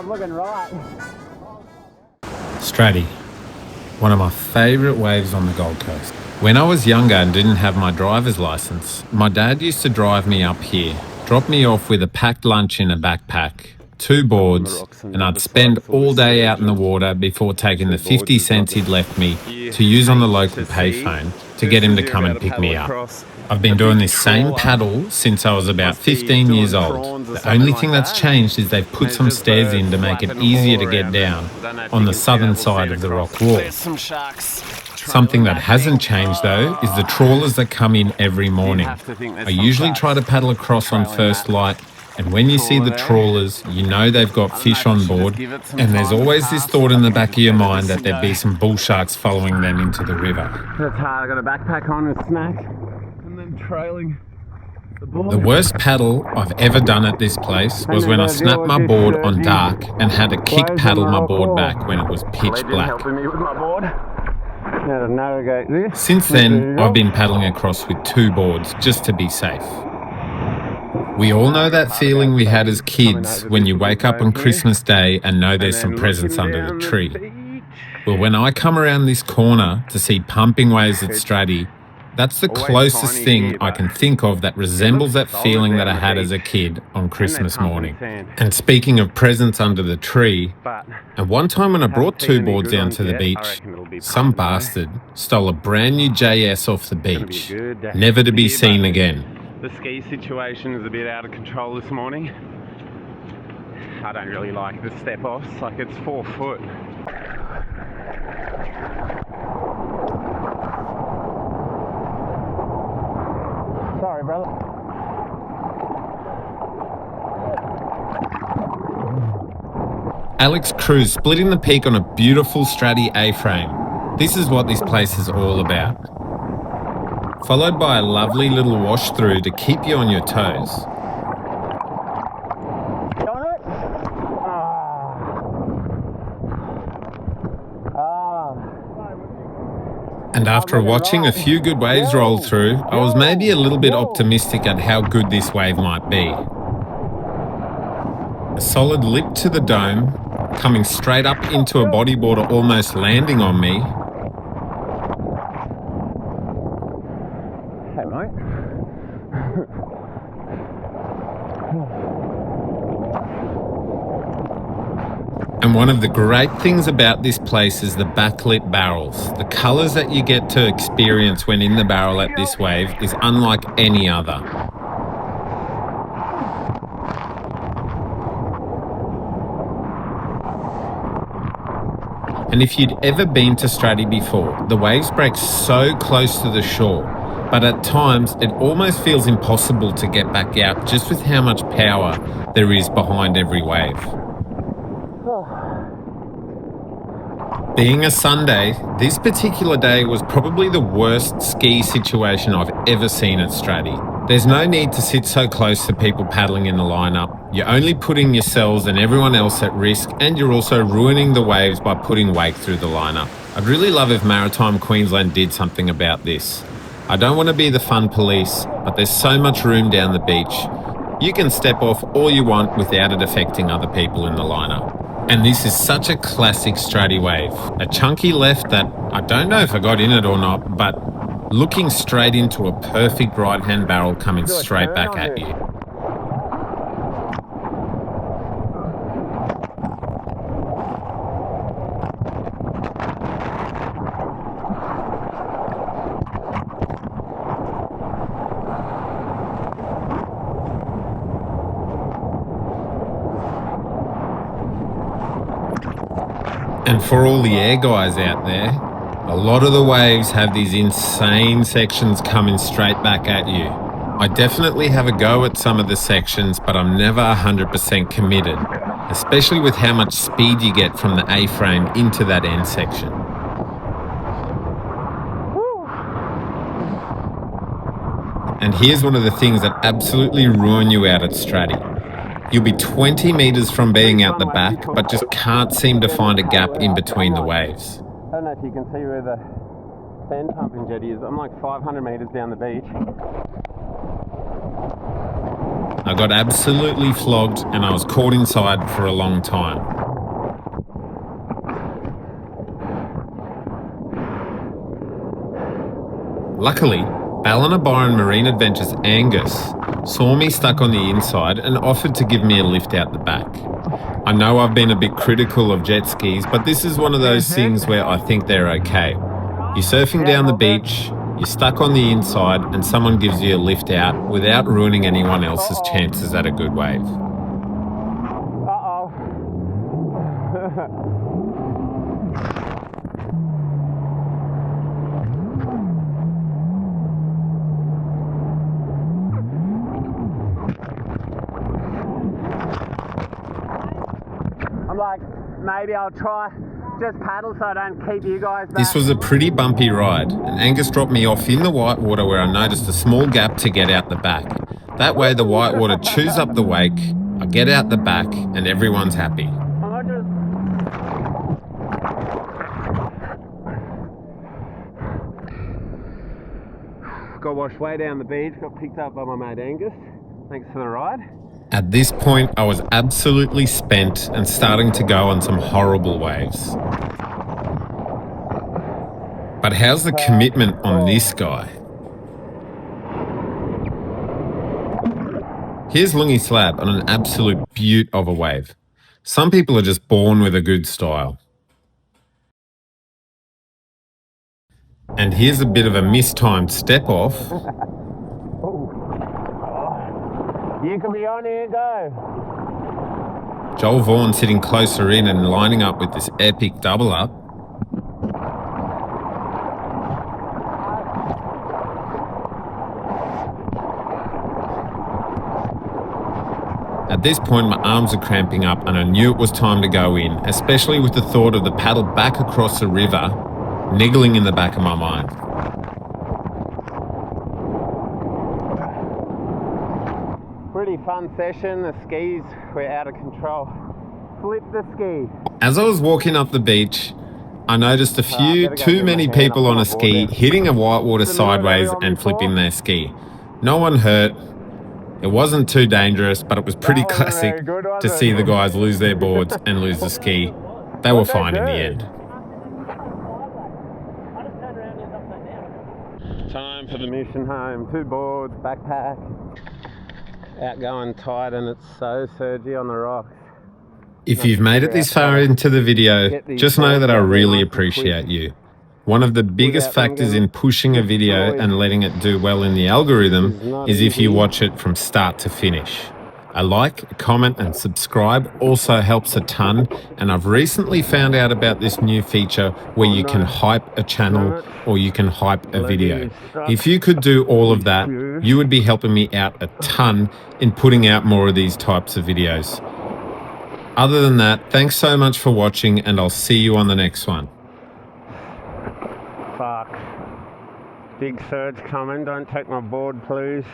I'm looking right. Straddy, one of my favourite waves on the Gold Coast. When I was younger and didn't have my driver's licence, my dad used to drive me up here, drop me off with a packed lunch in a backpack, 2 boards, and I'd spend all day out in the water before taking the 50 cents he'd left me to use on the local payphone to get him to come and pick me up. I've been doing this same paddle since I was about 15 years old. The only thing that's changed is they've put some stairs in to make it easier to get down on the southern side of the rock wall. Something that hasn't changed though is the trawlers that come in every morning. I usually try to paddle across on first light, and when you see the trawlers, you know they've got fish on board, and there's always this thought in the back of your mind that there'd be some bull sharks following them into the river. That's hard. I got a backpack on with snack, and then trailing the board. The worst paddle I've ever done at this place was when I snapped my board on dark and had to kick paddle my board back when it was pitch black. Helping me with my board. Now to navigate this. Since then, I've been paddling across with 2 boards just to be safe. We all know that feeling we had as kids when you wake up on Christmas Day and know there's some presents under the tree. Well, when I come around this corner to see pumping waves at Straddy, that's the closest thing I can think of that resembles that feeling that I had as a kid on Christmas morning. And speaking of presents under the tree, and one time when I brought 2 boards down to the beach, some bastard stole a brand new JS off the beach, never to be seen again. The ski situation is a bit out of control this morning. I don't really like the step-offs, like it's 4 foot. Sorry, brother. Alex Cruz splitting the peak on a beautiful Straddy A-frame. This is what this place is all about. Followed by a lovely little wash through to keep you on your toes. And after watching a few good waves roll through, I was maybe a little bit optimistic at how good this wave might be. A solid lip to the dome, coming straight up into a bodyboarder almost landing on me. Hey, mate. And one of the great things about this place is the backlit barrels. The colours that you get to experience when in the barrel at this wave is unlike any other. And if you'd ever been to Straddy before, the waves break so close to the shore, but at times it almost feels impossible to get back out just with how much power there is behind every wave. Being a Sunday, this particular day was probably the worst ski situation I've ever seen at Straddy. There's no need to sit so close to people paddling in the lineup. You're only putting yourselves and everyone else at risk, and you're also ruining the waves by putting wake through the lineup. I'd really love if Maritime Queensland did something about this. I don't want to be the fun police, but there's so much room down the beach. You can step off all you want without it affecting other people in the lineup. And this is such a classic Straddy wave. A chunky left that I don't know if I got in it or not, but looking straight into a perfect right-hand barrel coming straight back at you. And for all the air guys out there, a lot of the waves have these insane sections coming straight back at you. I definitely have a go at some of the sections, but I'm never 100% committed, especially with how much speed you get from the A-frame into that end section. And here's one of the things that absolutely ruin you out at Straddy. You'll be 20 metres from being out the back, but just can't seem to find a gap in between the waves. I don't know if you can see where the sand pumping jetty is, but I'm like 500 metres down the beach. I got absolutely flogged and I was caught inside for a long time. Luckily, Ballina Byron Marine Adventures Angus saw me stuck on the inside and offered to give me a lift out the back. I know I've been a bit critical of jet skis, but this is one of those things where I think they're okay. You're surfing down the beach, you're stuck on the inside, and someone gives you a lift out without ruining anyone else's chances at a good wave. Uh-oh. I'm like, maybe I'll try just paddle so I don't keep you guys back. This was a pretty bumpy ride, and Angus dropped me off in the whitewater where I noticed a small gap to get out the back. That way the whitewater chews up the wake, I get out the back, and everyone's happy. Got washed way down the beach, got picked up by my mate Angus. Thanks for the ride. At this point, I was absolutely spent and starting to go on some horrible waves. But how's the commitment on this guy? Here's Lungi Slabb on an absolute beaut of a wave. Some people are just born with a good style. And here's a bit of a mistimed step off. You can be on here, go. Joel Vaughan sitting closer in and lining up with this epic double up. At this point, my arms are cramping up and I knew it was time to go in, especially with the thought of the paddle back across the river niggling in the back of my mind. Pretty fun session. The skis were out of control. Flip the ski. As I was walking up the beach, I noticed too many people on a ski hitting a whitewater sideways and flipping their ski. No one hurt. It wasn't too dangerous, but it was pretty classic to see the guys lose their boards and lose the ski. They were fine in the end. Time for the mission home. 2 boards, backpack. Outgoing tide, and it's so surgy on the rocks. If you've made it this far into the video, just know that I really appreciate you. One of the biggest factors in pushing a video and letting it do well in the algorithm is if you watch it from start to finish. A like, a comment and subscribe also helps a ton, and I've recently found out about this new feature where you can hype a channel or you can hype a video. If you could do all of that, you would be helping me out a ton in putting out more of these types of videos. Other than that, thanks so much for watching, and I'll see you on the next one. Fuck. Big surge coming, don't take my board please.